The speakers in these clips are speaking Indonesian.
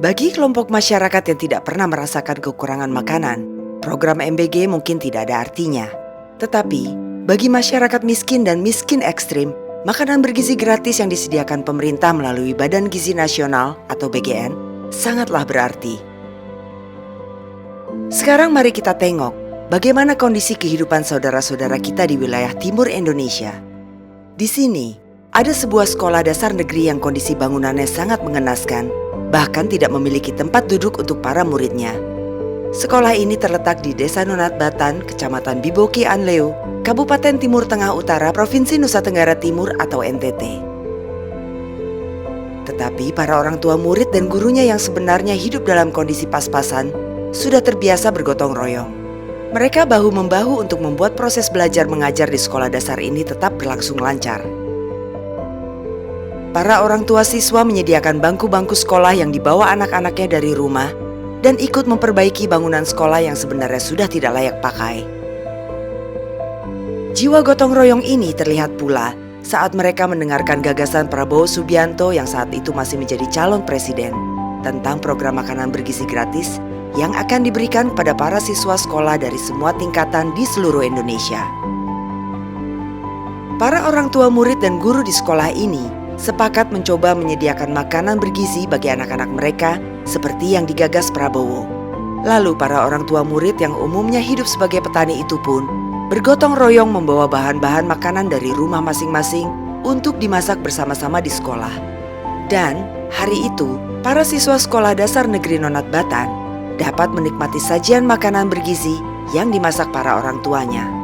Bagi kelompok masyarakat yang tidak pernah merasakan kekurangan makanan, program MBG mungkin tidak ada artinya. Tetapi, bagi masyarakat miskin dan miskin ekstrim, makanan bergizi gratis yang disediakan pemerintah melalui Badan Gizi Nasional atau BGN sangatlah berarti. Sekarang mari kita tengok bagaimana kondisi kehidupan saudara-saudara kita di wilayah timur Indonesia. Di sini, ada sebuah sekolah dasar negeri yang kondisi bangunannya sangat mengenaskan, bahkan tidak memiliki tempat duduk untuk para muridnya. Sekolah ini terletak di Desa Nonat Batan, Kecamatan Biboki Anleu, Kabupaten Timur Tengah Utara, Provinsi Nusa Tenggara Timur atau NTT. Tetapi para orang tua murid dan gurunya yang sebenarnya hidup dalam kondisi pas-pasan sudah terbiasa bergotong royong. Mereka bahu-membahu untuk membuat proses belajar mengajar di sekolah dasar ini tetap berlangsung lancar. Para orang tua siswa menyediakan bangku-bangku sekolah yang dibawa anak-anaknya dari rumah dan ikut memperbaiki bangunan sekolah yang sebenarnya sudah tidak layak pakai. Jiwa gotong royong ini terlihat pula saat mereka mendengarkan gagasan Prabowo Subianto yang saat itu masih menjadi calon presiden tentang program makanan bergizi gratis yang akan diberikan kepada para siswa sekolah dari semua tingkatan di seluruh Indonesia. Para orang tua murid dan guru di sekolah ini sepakat mencoba menyediakan makanan bergizi bagi anak-anak mereka seperti yang digagas Prabowo. Lalu para orang tua murid yang umumnya hidup sebagai petani itu pun bergotong royong membawa bahan-bahan makanan dari rumah masing-masing untuk dimasak bersama-sama di sekolah. Dan hari itu, para siswa sekolah dasar negeri Nonat Batan dapat menikmati sajian makanan bergizi yang dimasak para orang tuanya.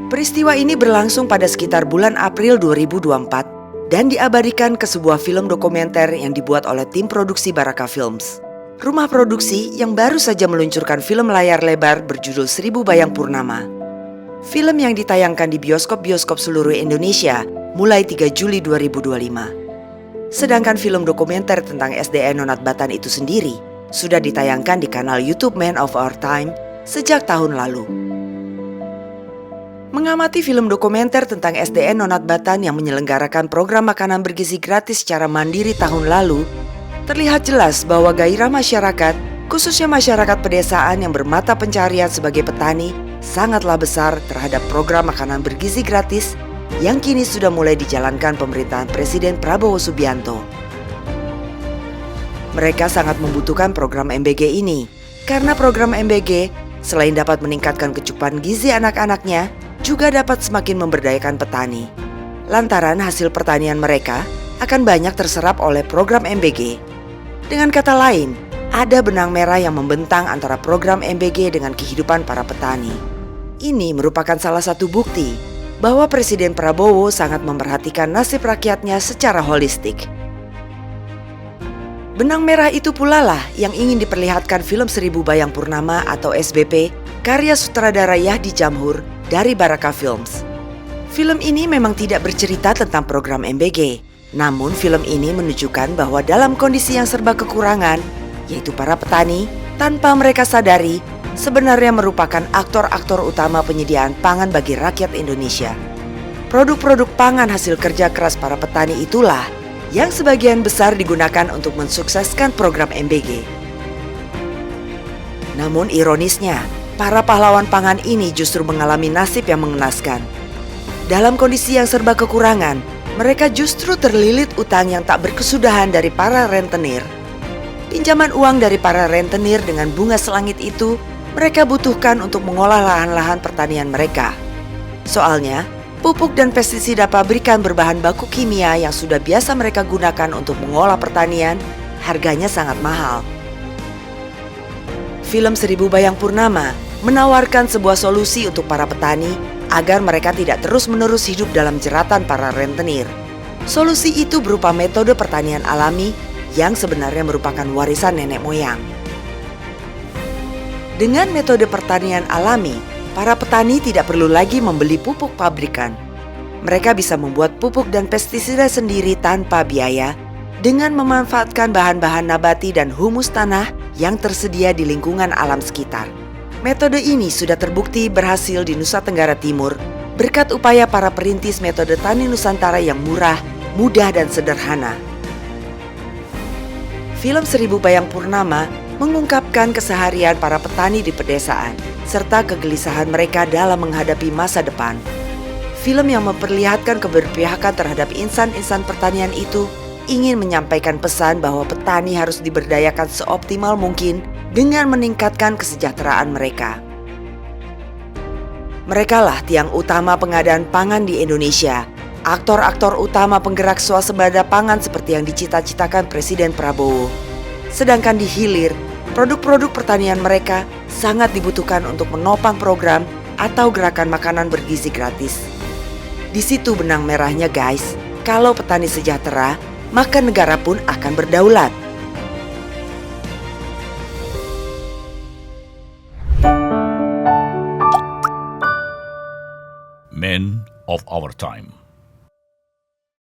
Peristiwa ini berlangsung pada sekitar bulan April 2024 dan diabadikan ke sebuah film dokumenter yang dibuat oleh tim produksi Baraka Films. Rumah produksi yang baru saja meluncurkan film layar lebar berjudul 1000 Bayang Purnama. Film yang ditayangkan di bioskop-bioskop seluruh Indonesia mulai 3 Juli 2025. Sedangkan film dokumenter tentang SDN Nonat Batan itu sendiri sudah ditayangkan di kanal YouTube Man of Our Time sejak tahun lalu. Mengamati film dokumenter tentang SDN Nonat Batan yang menyelenggarakan program makanan bergizi gratis secara mandiri tahun lalu, terlihat jelas bahwa gairah masyarakat, khususnya masyarakat pedesaan yang bermata pencarian sebagai petani, sangatlah besar terhadap program makanan bergizi gratis yang kini sudah mulai dijalankan pemerintahan Presiden Prabowo Subianto. Mereka sangat membutuhkan program MBG ini, karena program MBG selain dapat meningkatkan kecukupan gizi anak-anaknya, juga dapat semakin memberdayakan petani. Lantaran hasil pertanian mereka akan banyak terserap oleh program MBG. Dengan kata lain, ada benang merah yang membentang antara program MBG dengan kehidupan para petani. Ini merupakan salah satu bukti bahwa Presiden Prabowo sangat memperhatikan nasib rakyatnya secara holistik. Benang merah itu pula lah yang ingin diperlihatkan film 1000 Bayang Purnama atau SBP karya sutradara Yahdi Jamhur dari Baraka Films. Film ini memang tidak bercerita tentang program MBG, namun film ini menunjukkan bahwa dalam kondisi yang serba kekurangan, yaitu para petani, tanpa mereka sadari, sebenarnya merupakan aktor-aktor utama penyediaan pangan bagi rakyat Indonesia. Produk-produk pangan hasil kerja keras para petani itulah yang sebagian besar digunakan untuk mensukseskan program MBG. Namun ironisnya, para pahlawan pangan ini justru mengalami nasib yang mengenaskan. Dalam kondisi yang serba kekurangan, mereka justru terlilit utang yang tak berkesudahan dari para rentenir. Pinjaman uang dari para rentenir dengan bunga selangit itu mereka butuhkan untuk mengolah lahan-lahan pertanian mereka. Soalnya, pupuk dan pestisida pabrikan berbahan baku kimia yang sudah biasa mereka gunakan untuk mengolah pertanian, harganya sangat mahal. Film 1000 Bayang Purnama menawarkan sebuah solusi untuk para petani agar mereka tidak terus-menerus hidup dalam jeratan para rentenir. Solusi itu berupa metode pertanian alami yang sebenarnya merupakan warisan nenek moyang. Dengan metode pertanian alami, para petani tidak perlu lagi membeli pupuk pabrikan. Mereka bisa membuat pupuk dan pestisida sendiri tanpa biaya dengan memanfaatkan bahan-bahan nabati dan humus tanah yang tersedia di lingkungan alam sekitar. Metode ini sudah terbukti berhasil di Nusa Tenggara Timur berkat upaya para perintis metode tani Nusantara yang murah, mudah, dan sederhana. Film Seribu Bayang Purnama mengungkapkan keseharian para petani di pedesaan, serta kegelisahan mereka dalam menghadapi masa depan. Film yang memperlihatkan keberpihakan terhadap insan-insan pertanian itu ingin menyampaikan pesan bahwa petani harus diberdayakan seoptimal mungkin dengan meningkatkan kesejahteraan mereka. Merekalah tiang utama pengadaan pangan di Indonesia, aktor-aktor utama penggerak swasembada pangan seperti yang dicita-citakan Presiden Prabowo. Sedangkan di hilir, produk-produk pertanian mereka sangat dibutuhkan untuk menopang program atau gerakan makanan bergizi gratis. Di situ benang merahnya guys, kalau petani sejahtera, maka negara pun akan berdaulat. Men of our time.